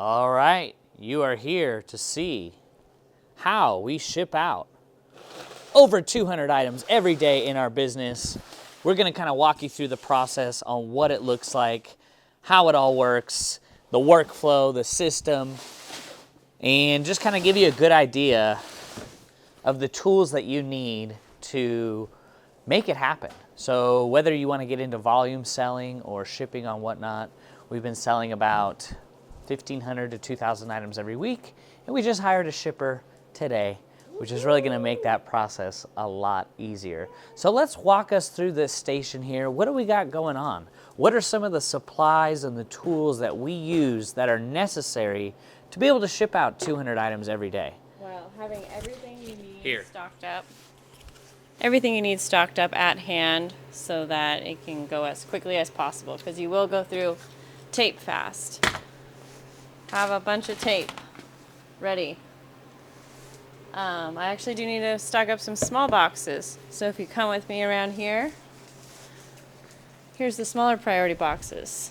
All right, you are here to see how we ship out over 200 items every day in our business. We're gonna kind of walk you through the process on what it looks like, how it all works, the workflow, the system, and just kind of give you a good idea of the tools that you need to make it happen. So whether you want to get into volume selling or shipping on whatnot, we've been selling about 1,500 to 2,000 items every week, and we just hired a shipper today, which is really going to make that process a lot easier. So let's walk us through this station here. What do we got going on? What are some of the supplies and the tools that we use that are necessary to be able to ship out 200 items every day? Well, having everything you need Here. stocked up. Everything you need stocked up at hand so that it can go as quickly as possible, because you will go through tape fast. Have a bunch of tape ready. I actually do need to stock up some small boxes. So if you come with me around here, here's the smaller priority boxes.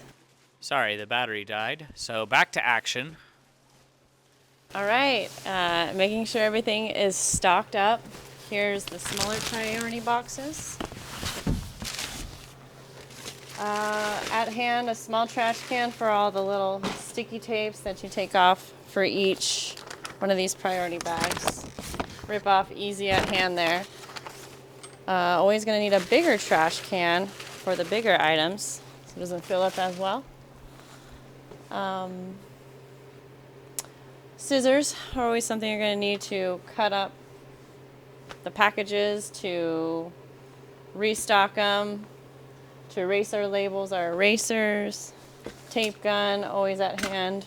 Sorry, the battery died. So back to action. All right, making sure everything is stocked up. Here's the smaller priority boxes. At hand, a small trash can for all the little sticky tapes that you take off for each one of these priority bags. Rip off easy at hand there. Always going to need a bigger trash can for the bigger items so it doesn't fill up as well. Scissors are always something you're going to need to cut up the packages, to restock them, to erase our labels, our erasers. Tape gun, always at hand.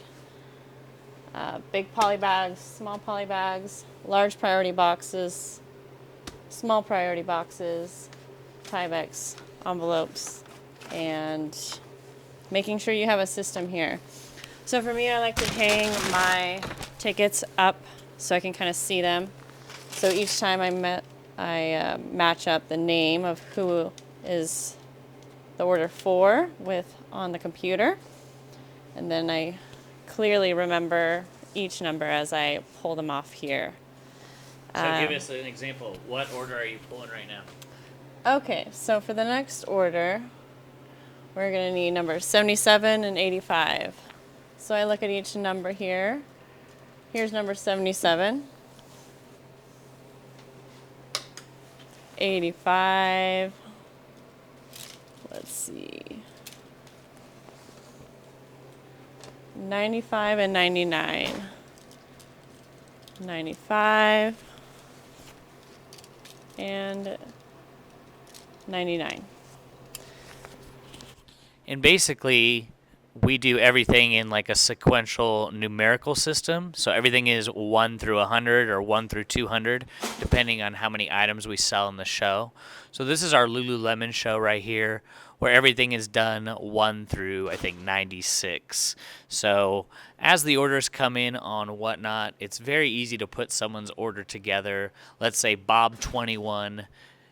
Big poly bags, small poly bags, large priority boxes, small priority boxes, Tyvek envelopes, and making sure you have a system here. So for me, I like to hang my tickets up so I can kind of see them. So each time I match up the name of who is the order for with on the computer, and then I clearly remember each number as I pull them off here. So give us an example. What order are you pulling right now? Okay, so for the next order, we're going to need numbers 77 and 85. So I look at each number here. Here's number 77. 85. Let's see. 95 and 99. 95 and 99. And basically, we do everything in like a sequential numerical system. So everything is 1 through 100 or 1 through 200, depending on how many items we sell in the show. So this is our Lululemon show right here, where everything is done 1 through, I think, 96. So as the orders come in on whatnot, it's very easy to put someone's order together. Let's say Bob21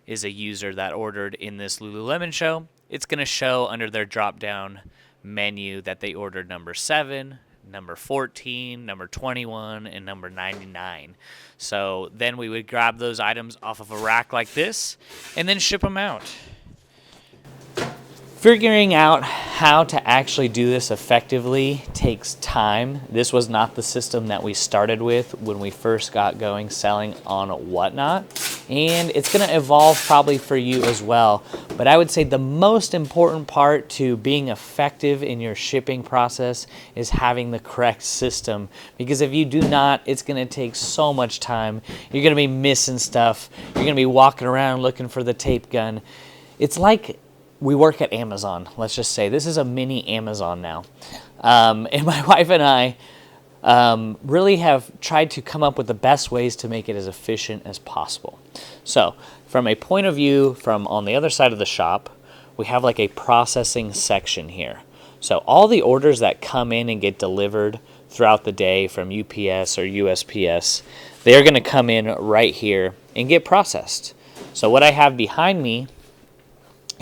is a user that ordered in this Lululemon show. It's going to show under their drop-down menu that they ordered number 7, number 14, number 21, and number 99. So then we would grab those items off of a rack like this and then ship them out. Figuring out how to actually do this effectively takes time. This was not the system that we started with when we first got going selling on whatnot, and it's going to evolve probably for you as well. But I would say the most important part to being effective in your shipping process is having the correct system, because if you do not, it's going to take so much time. You're going to be missing stuff. You're going to be walking around looking for the tape gun. It's like we work at Amazon, let's just say. This is a mini Amazon now. And my wife and I really have tried to come up with the best ways to make it as efficient as possible. So from a point of view from on the other side of the shop, we have like a processing section here. So all the orders that come in and get delivered throughout the day from UPS or USPS, they're going to come in right here and get processed. So what I have behind me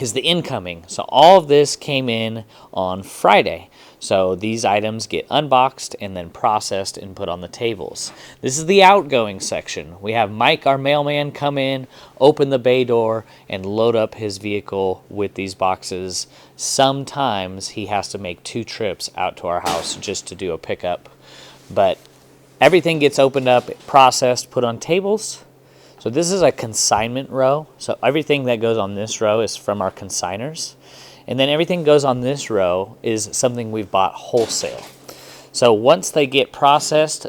is the incoming. So all of this came in on Friday. So these items get unboxed and then processed and put on the tables. This is the outgoing section. We have Mike, our mailman, come in, open the bay door, and load up his vehicle with these boxes. Sometimes he has to make 2 trips out to our house just to do a pickup. But everything gets opened up, processed, put on tables. So this is a consignment row. So everything that goes on this row is from our consigners. And then everything goes on this row is something we've bought wholesale. So once they get processed,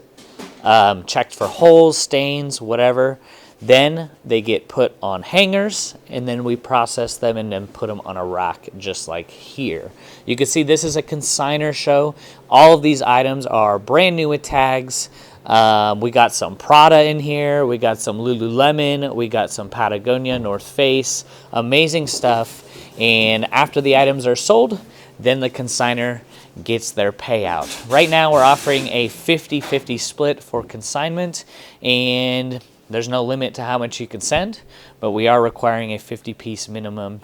checked for holes, stains, whatever, then they get put on hangers, and then we process them and then put them on a rack just like here. You can see this is a consigner show. All of these items are brand new with tags. We got some Prada in here. We got some Lululemon. We got some Patagonia, North Face. Amazing stuff. And after the items are sold, then the consigner gets their payout. Right now we're offering a 50-50 split for consignment, and there's no limit to how much you can send, but we are requiring a 50-piece minimum.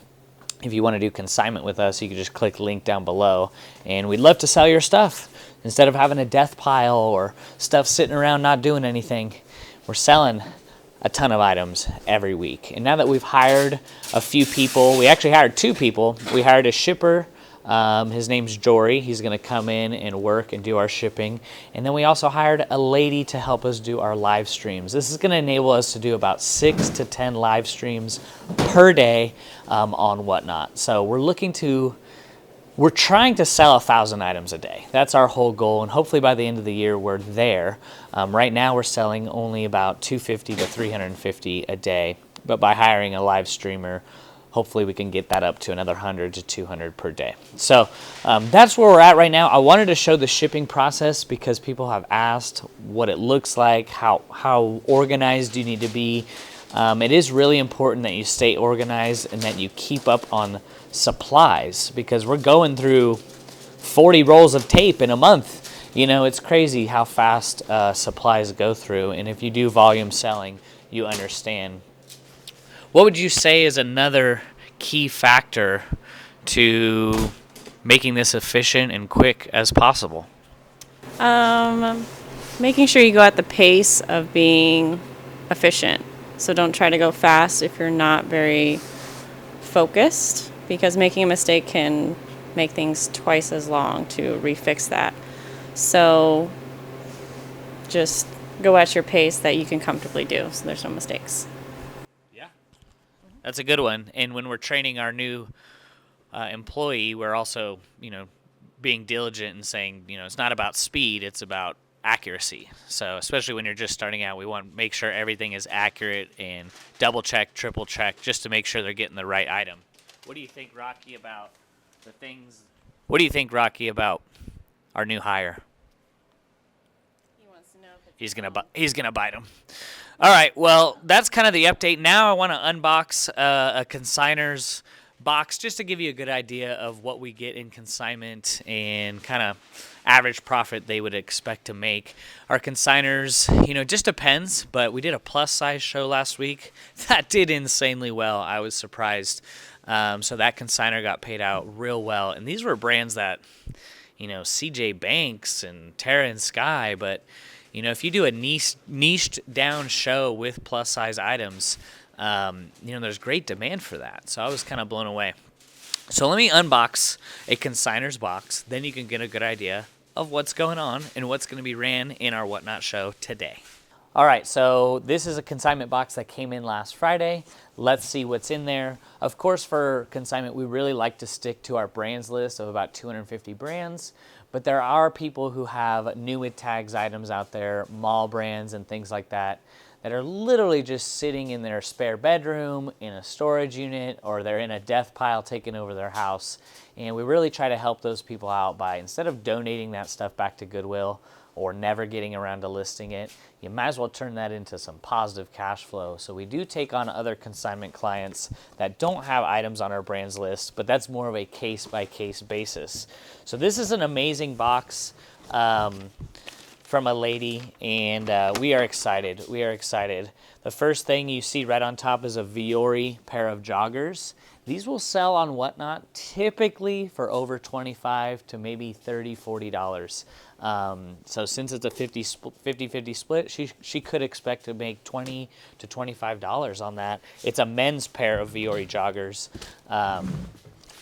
If you want to do consignment with us, you can just click link down below, and we'd love to sell your stuff. Instead of having a death pile or stuff sitting around not doing anything, we're selling a ton of items every week. And now that we've hired a few people, we actually hired 2 people. We hired a shipper. His name's Jory. He's going to come in and work and do our shipping. And then we also hired a lady to help us do our live streams. This is going to enable us to do about 6 to 10 live streams per day on Whatnot. So we're trying to sell 1,000 items a day. That's our whole goal, and hopefully by the end of the year we're there. Right now we're selling only about 250 to 350 a day, but by hiring a live streamer, hopefully we can get that up to another 100 to 200 per day. So that's where we're at right now. I wanted to show the shipping process because people have asked what it looks like, how organized you need to be. It is really important that you stay organized and that you keep up on supplies, because we're going through 40 rolls of tape in a month. You know, it's crazy how fast supplies go through, and if you do volume selling, you understand. What would you say is another key factor to making this efficient and quick as possible? Making sure you go at the pace of being efficient. So don't try to go fast if you're not very focused, because making a mistake can make things twice as long to refix that. So just go at your pace that you can comfortably do, so there's no mistakes. Yeah, that's a good one. And when we're training our new employee, we're also, being diligent and saying, it's not about speed, it's about accuracy. So especially when you're just starting out, we want to make sure everything is accurate and double check, triple check, just to make sure they're getting the right item. What do you think, Rocky, about our new hire? He wants to know if it's He's gonna bite them. All right, well, that's kind of the update. Now I want to unbox a consigner's box just to give you a good idea of what we get in consignment and kind of average profit they would expect to make. Our consigners, it just depends, but we did a plus size show last week. That did insanely well. I was surprised. So that consigner got paid out real well. And these were brands that, CJ Banks and Terra and Sky, but if you do a niched down show with plus size items, there's great demand for that. So I was kind of blown away. So let me unbox a consigner's box. Then you can get a good idea of what's going on and what's going to be ran in our Whatnot show today. All right, so this is a consignment box that came in last Friday. Let's see what's in there. Of course, for consignment, we really like to stick to our brands list of about 250 brands, but there are people who have new with tags items out there, mall brands and things like that are literally just sitting in their spare bedroom, in a storage unit, or they're in a death pile taking over their house. And we really try to help those people out by, instead of donating that stuff back to Goodwill or never getting around to listing it, you might as well turn that into some positive cash flow. So we do take on other consignment clients that don't have items on our brands list, but that's more of a case-by-case basis. So this is an amazing box. from a lady, and we are excited. We are excited. The first thing you see right on top is a Viore pair of joggers. These will sell on Whatnot typically for over $25 to maybe $30, $40. So since it's a 50-50 split, she could expect to make $20 to $25 on that. It's a men's pair of Viore joggers.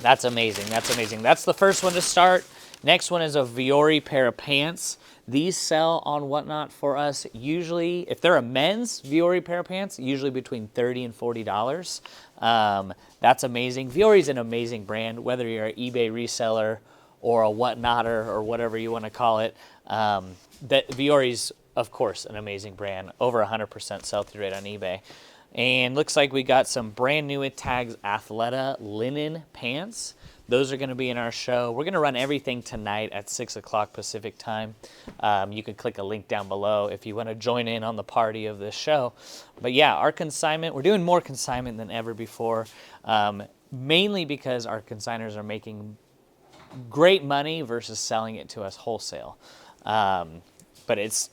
That's amazing. That's amazing. That's the first one to start. Next one is a Viore pair of pants. These sell on Whatnot for us usually, if they're a men's Viore pair of pants, usually between $30 and $40. That's amazing. Viore is an amazing brand, whether you're an eBay reseller or a Whatnotter or whatever you want to call it. Viore is, of course, an amazing brand. Over 100% sell-through rate on eBay. And looks like we got some brand new with tags Athleta linen pants. Those are going to be in our show. We're going to run everything tonight at 6 o'clock Pacific time. You can click a link down below if you want to join in on the party of this show. But yeah, our consignment, we're doing more consignment than ever before, mainly because our consigners are making great money versus selling it to us wholesale. But it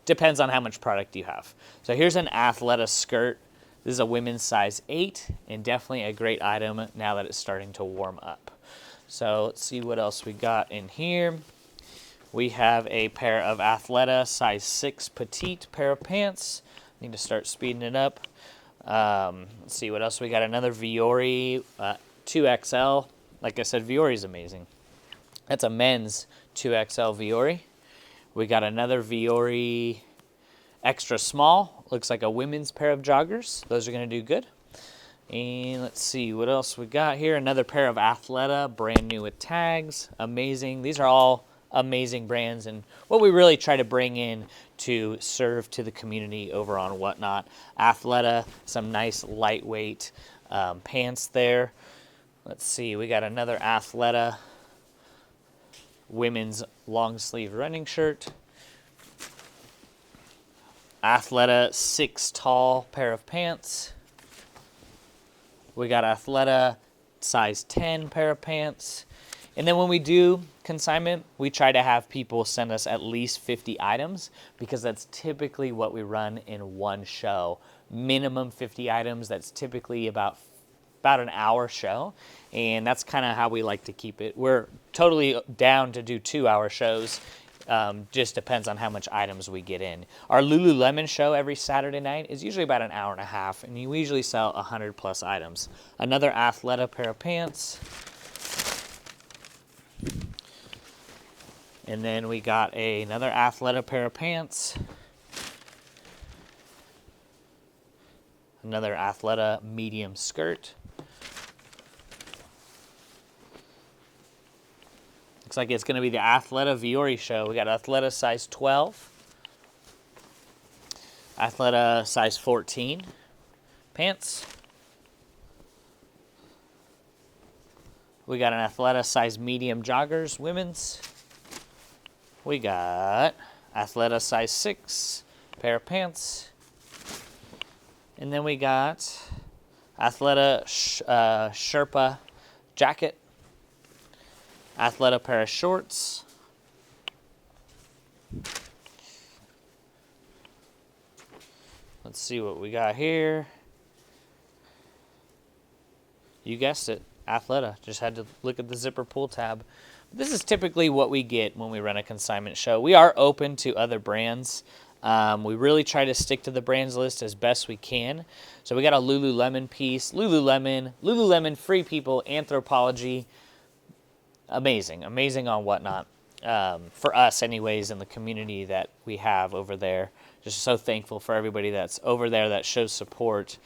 depends on how much product you have. So here's an Athleta skirt. This is a women's size 8, and definitely a great item now that it's starting to warm up. So let's see what else we got in here. We have a pair of Athleta size 6 petite pair of pants. Need to start speeding it up. Let's see what else we got. Another Viore 2XL. Like I said, Viore is amazing. That's a men's 2XL Viore. We got another Viore extra small. Looks like a women's pair of joggers. Those are going to do good. And let's see what else we got here. Another pair of Athleta, brand new with tags. Amazing. These are all amazing brands and what we really try to bring in to serve to the community over on Whatnot. Athleta, some nice lightweight pants there. Let's see. We got another Athleta women's long sleeve running shirt. Athleta 6 tall pair of pants. We got Athleta size 10 pair of pants. And then when we do consignment, we try to have people send us at least 50 items because that's typically what we run in one show. Minimum 50 items. That's typically about an hour show. And that's kind of how we like to keep it. We're totally down to do 2-hour shows. Just depends on how much items we get in. Our Lululemon show every Saturday night is usually about an hour and a half, and we usually sell 100 plus items. Another Athleta pair of pants. And then we got another Athleta pair of pants. Another Athleta medium skirt. Looks like it's going to be the Athleta Viore show. We got Athleta size 12. Athleta size 14 pants. We got an Athleta size medium joggers, women's. We got Athleta size 6 pair of pants. And then we got Athleta Sherpa jacket. Athleta pair of shorts. Let's see what we got here. You guessed it, Athleta. Just had to look at the zipper pull tab. This is typically what we get when we run a consignment show. We are open to other brands. We really try to stick to the brands list as best we can. So we got a Lululemon piece. Lululemon, Free People, Anthropology. Amazing on Whatnot. For us anyways, in the community that we have over there. Just so thankful for everybody that's over there that shows support.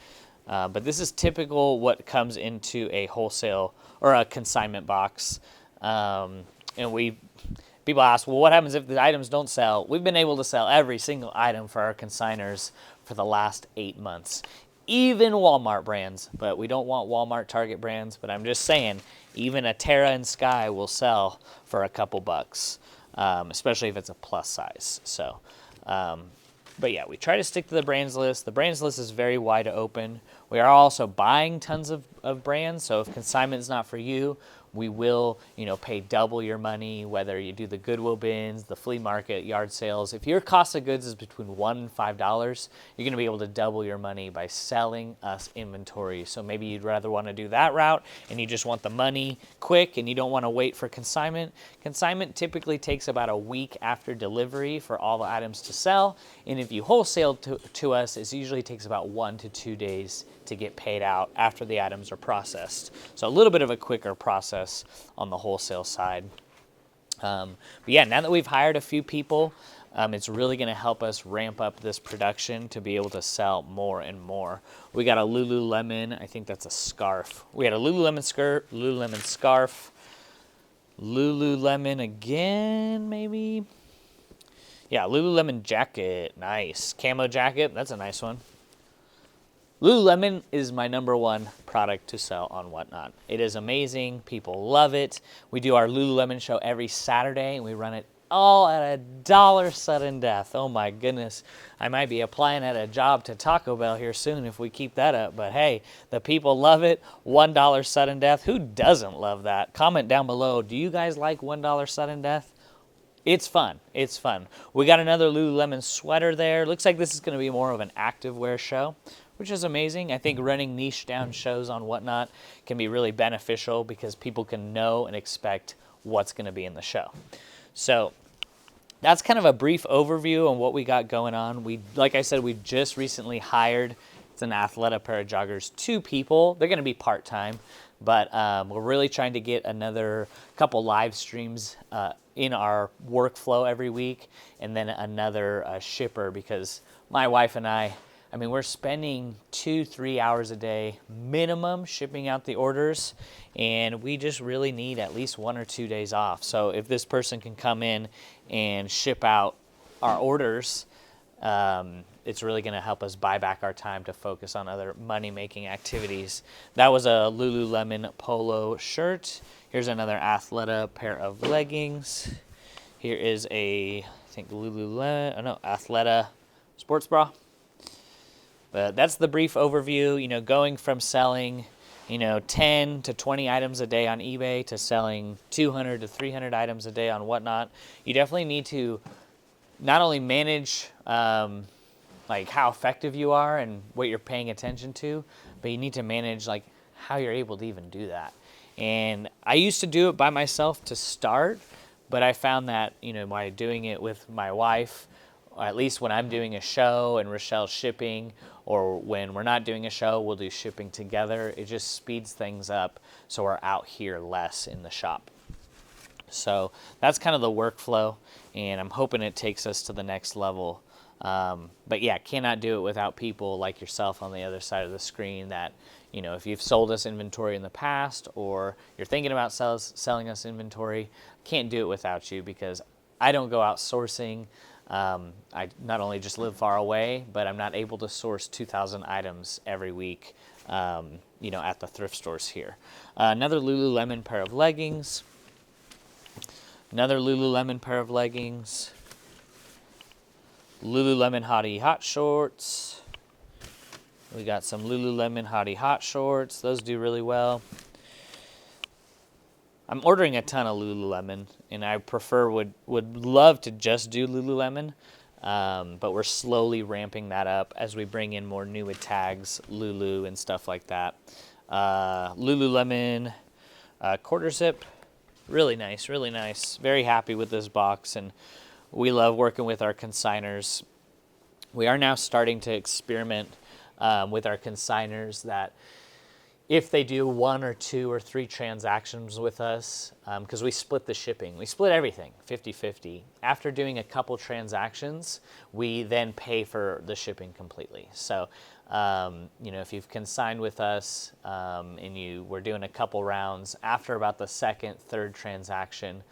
But this is typical what comes into a wholesale or a consignment box. And people ask, well, what happens if the items don't sell? We've been able to sell every single item for our consigners for the last 8 months. Even Walmart brands, but we don't want Walmart, Target brands. But I'm just saying, even a Terra and Sky will sell for a couple bucks, especially if it's a plus size. So, but yeah, we try to stick to the brands list. The brands list is very wide open. We are also buying tons of brands. So if consignment is not for you, We will, pay double your money, whether you do the Goodwill bins, the flea market, yard sales. If your cost of goods is between $1 and $5, you're going to be able to double your money by selling us inventory. So maybe you'd rather want to do that route and you just want the money quick and you don't want to wait for consignment. Consignment typically takes about a week after delivery for all the items to sell. And if you wholesale to us, it usually takes about 1 to 2 days to get paid out after the items are processed. So a little bit of a quicker process on the wholesale side. But yeah, now that we've hired a few people, it's really going to help us ramp up this production to be able to sell more and more. We got a Lululemon, I think that's a scarf. We had a Lululemon skirt, Lululemon scarf, Lululemon again, maybe. Yeah, Lululemon jacket, nice. Camo jacket, that's a nice one. Lululemon is my #1 product to sell on Whatnot. It is amazing. People love it. We do our Lululemon show every Saturday, and we run it all at $1 sudden death. Oh my goodness. I might be applying at a job to Taco Bell here soon if we keep that up. But hey, the people love it. $1 sudden death. Who doesn't love that? Comment down below. Do you guys like $1 sudden death? It's fun. It's fun. We got another Lululemon sweater there. Looks like this is going to be more of an activewear show, which is amazing. I think running niche down shows on Whatnot can be really beneficial because people can know and expect what's going to be in the show. So that's kind of a brief overview on what we got going on. Like I said, we just recently hired, it's an Athleta pair of joggers, 2 people. They're going to be part-time, but we're really trying to get another couple live streams in our workflow every week, and then another shipper, because my wife and I mean, we're spending 2-3 hours a day minimum shipping out the orders, and we just really need at least 1 or 2 days off. So if this person can come in and ship out our orders, it's really going to help us buy back our time to focus on other money-making activities. That was a Lululemon polo shirt. Here's another Athleta pair of leggings. Here is a, Athleta sports bra. But that's the brief overview, going from selling, 10 to 20 items a day on eBay to selling 200 to 300 items a day on Whatnot. You definitely need to not only manage like how effective you are and what you're paying attention to, but you need to manage like how you're able to even do that. And I used to do it by myself to start, but I found that, by doing it with my wife, or at least when I'm doing a show and Rochelle's shipping, or when we're not doing a show, we'll do shipping together. It just speeds things up so we're out here less in the shop. So that's kind of the workflow, and I'm hoping it takes us to the next level. But yeah, cannot do it without people like yourself on the other side of the screen that, if you've sold us inventory in the past or you're thinking about selling us inventory, can't do it without you, because I don't go out sourcing. I not only just live far away, but I'm not able to source 2,000 items every week, at the thrift stores here. Another Lululemon pair of leggings. Another Lululemon pair of leggings. Lululemon Hottie Hot Shorts. We got some Lululemon Hottie Hot Shorts. Those do really well. I'm ordering a ton of Lululemon, and I would love to just do Lululemon, but we're slowly ramping that up as we bring in more new tags, Lulu and stuff like that. Lululemon quarter zip, really nice, really nice. Very happy with this box, and we love working with our consigners. We are now starting to experiment with our consigners that if they do 1 or 2 or 3 transactions with us, because we split the shipping. We split everything 50-50. After doing a couple transactions, we then pay for the shipping completely. So, if you've consigned with us and we're doing a couple rounds, after about the 2nd, 3rd transaction,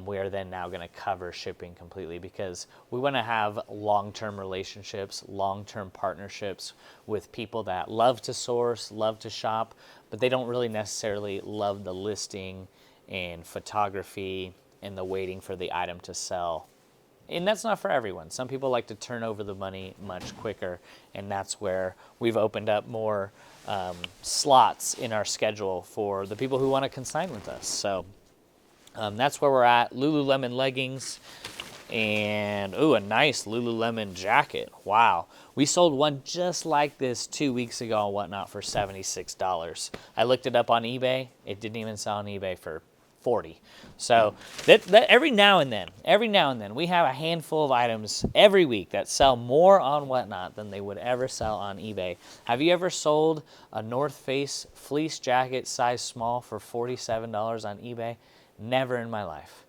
we are then now going to cover shipping completely, because we want to have long-term relationships, long-term partnerships with people that love to source, love to shop, but they don't really necessarily love the listing and photography and the waiting for the item to sell And that's not for everyone. Some people like to turn over the money much quicker, and that's where we've opened up more slots in our schedule for the people who want to consign with us. So that's where we're at. Lululemon leggings and, ooh, a nice Lululemon jacket. Wow. We sold one just like this 2 weeks ago on Whatnot for $76. I looked it up on eBay. It didn't even sell on eBay for 40. So that every now and then, we have a handful of items every week that sell more on Whatnot than they would ever sell on eBay. Have you ever sold a North Face fleece jacket size small for $47 on eBay? Never in my life.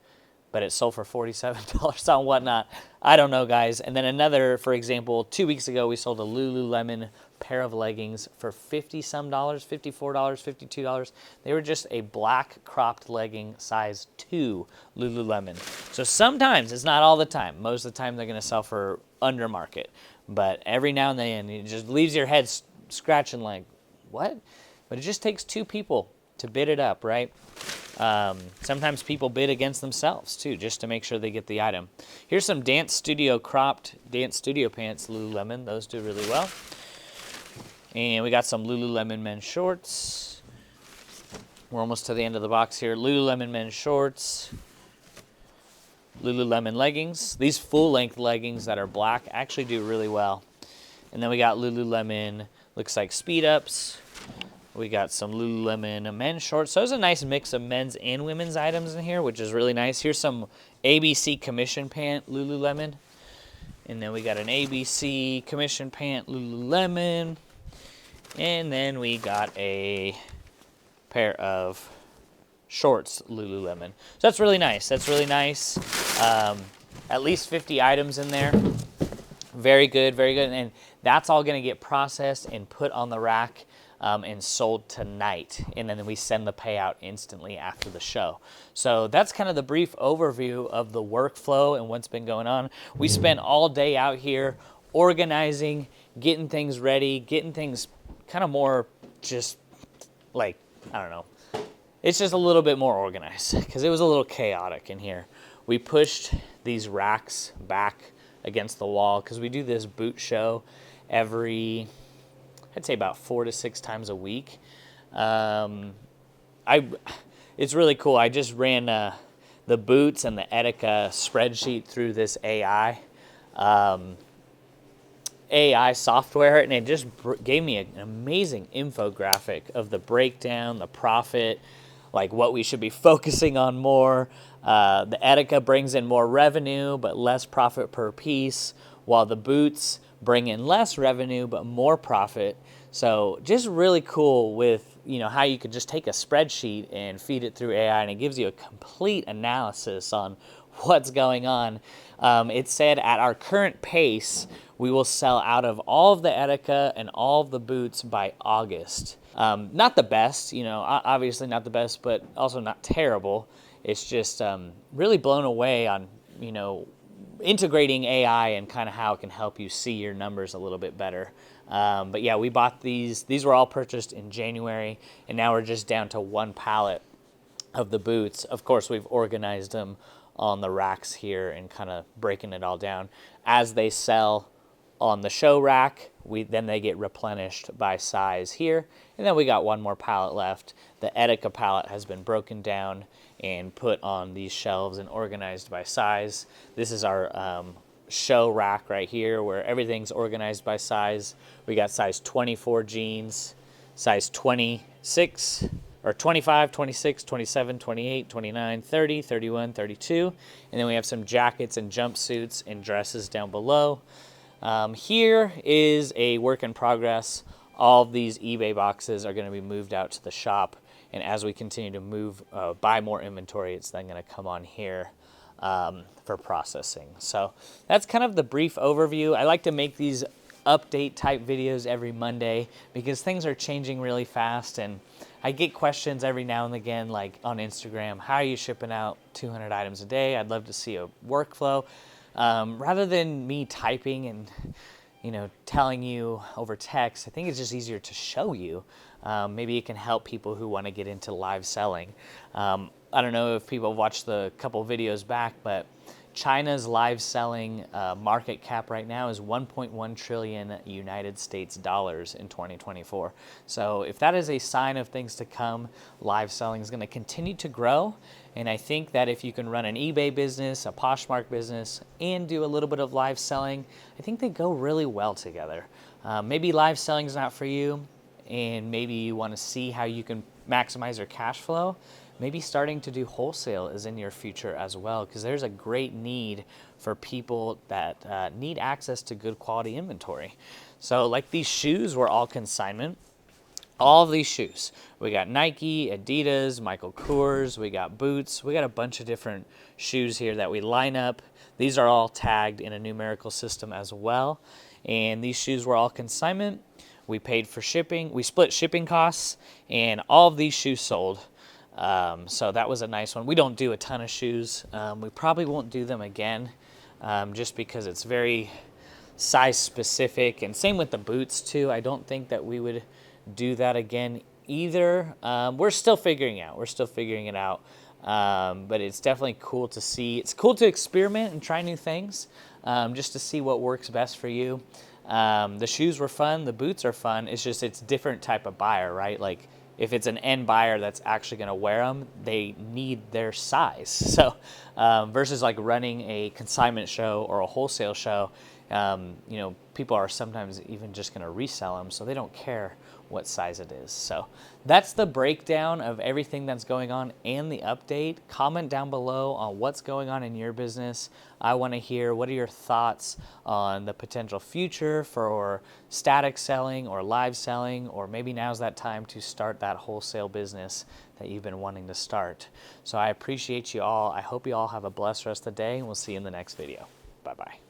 But it sold for $47 on Whatnot. I don't know, guys. And then another, for example, 2 weeks ago, we sold a Lululemon pair of leggings for $50-some, $54, $52. They were just a black cropped legging size 2 Lululemon. So sometimes, it's not all the time. Most of the time, they're going to sell for under market. But every now and then, it just leaves your head scratching like, what? But it just takes 2 people to bid it up, right? Sometimes people bid against themselves too, just to make sure they get the item. Here's some Dance Studio cropped Dance Studio pants, Lululemon. Those do really well. And we got some Lululemon men's shorts. We're almost to the end of the box here. Lululemon men's shorts. Lululemon leggings. These full-length leggings that are black actually do really well. And then we got Lululemon, looks like speed ups. We got some Lululemon men's shorts. So there's a nice mix of men's and women's items in here, which is really nice. Here's some ABC commission pant Lululemon. And then we got an ABC commission pant Lululemon. And then we got a pair of shorts Lululemon. So that's really nice. That's really nice. At least 50 items in there. Very good, very good. And that's all going to get processed and put on the rack and sold tonight. And then we send the payout instantly after the show. So that's kind of the brief overview of the workflow and what's been going on. We spent all day out here organizing, getting things ready, getting things kind of more just like, I don't know. It's just a little bit more organized because it was a little chaotic in here. We pushed these racks back against the wall because we do this boot show every, I'd say about 4 to 6 times a week. It's really cool. I just ran the boots and the Etika spreadsheet through this AI software, and it just gave me an amazing infographic of the breakdown, the profit, like what we should be focusing on more. The Etika brings in more revenue but less profit per piece, while the boots bring in less revenue but more profit. So just really cool with, you know, how you could just take a spreadsheet and feed it through AI, and it gives you a complete analysis on what's going on. It said at our current pace, we will sell out of all of the Etika and all of the boots by August. Not the best, you know, obviously not the best, but also not terrible. It's just really blown away on, you know, integrating AI and kind of how it can help you see your numbers a little bit better. But yeah, we bought these. These were all purchased in January, and now we're just down to 1 pallet of the boots. Of course, we've organized them on the racks here and kind of breaking it all down. As they sell on the show rack, then they get replenished by size here. And then we got 1 more pallet left. The Etika pallet has been broken down and put on these shelves and organized by size. This is our show rack right here where everything's organized by size. We got size 24 jeans, size 26, or 25, 26, 27, 28, 29, 30, 31, 32. And then we have some jackets and jumpsuits and dresses down below. Here is a work in progress. All of these eBay boxes are going to be moved out to the shop. And as we continue to buy more inventory, it's then going to come on here for processing. So that's kind of the brief overview. I like to make these update type videos every Monday because things are changing really fast, and I get questions every now and again, like on Instagram, how are you shipping out 200 items a day? I'd love to see a workflow. Rather than me typing and, you know, telling you over text, I think it's just easier to show you. Maybe it can help people who want to get into live selling. I don't know if people watched the couple videos back, but China's live selling market cap right now is 1.1 trillion United States dollars in 2024. So if that is a sign of things to come, live selling is going to continue to grow. And I think that if you can run an eBay business, a Poshmark business, and do a little bit of live selling, I think they go really well together. Maybe live selling is not for you, and maybe you want to see how you can maximize your cash flow. Maybe starting to do wholesale is in your future as well, because there's a great need for people that need access to good quality inventory. So like these shoes were all consignment. All of these shoes. We got Nike, Adidas, Michael Kors, we got boots. We got a bunch of different shoes here that we line up. These are all tagged in a numerical system as well. And these shoes were all consignment. We paid for shipping. We split shipping costs, and all of these shoes sold. So that was a nice one. We don't do a ton of shoes. We probably won't do them again, just because it's very size specific. And same with the boots too. I don't think that we would do that again either. We're still figuring out. We're still figuring it out. But it's definitely cool to see. It's cool to experiment and try new things, just to see what works best for you. The shoes were fun. The boots are fun. It's just, it's different type of buyer, right? Like if it's an end buyer that's actually going to wear them, they need their size. So versus like running a consignment show or a wholesale show, people are sometimes even just going to resell them, so they don't care what size it is. So that's the breakdown of everything that's going on and the update. Comment down below on what's going on in your business. I want to hear, what are your thoughts on the potential future for static selling or live selling, or maybe now's that time to start that wholesale business that you've been wanting to start. So I appreciate you all. I hope you all have a blessed rest of the day, and we'll see you in the next video. Bye-bye.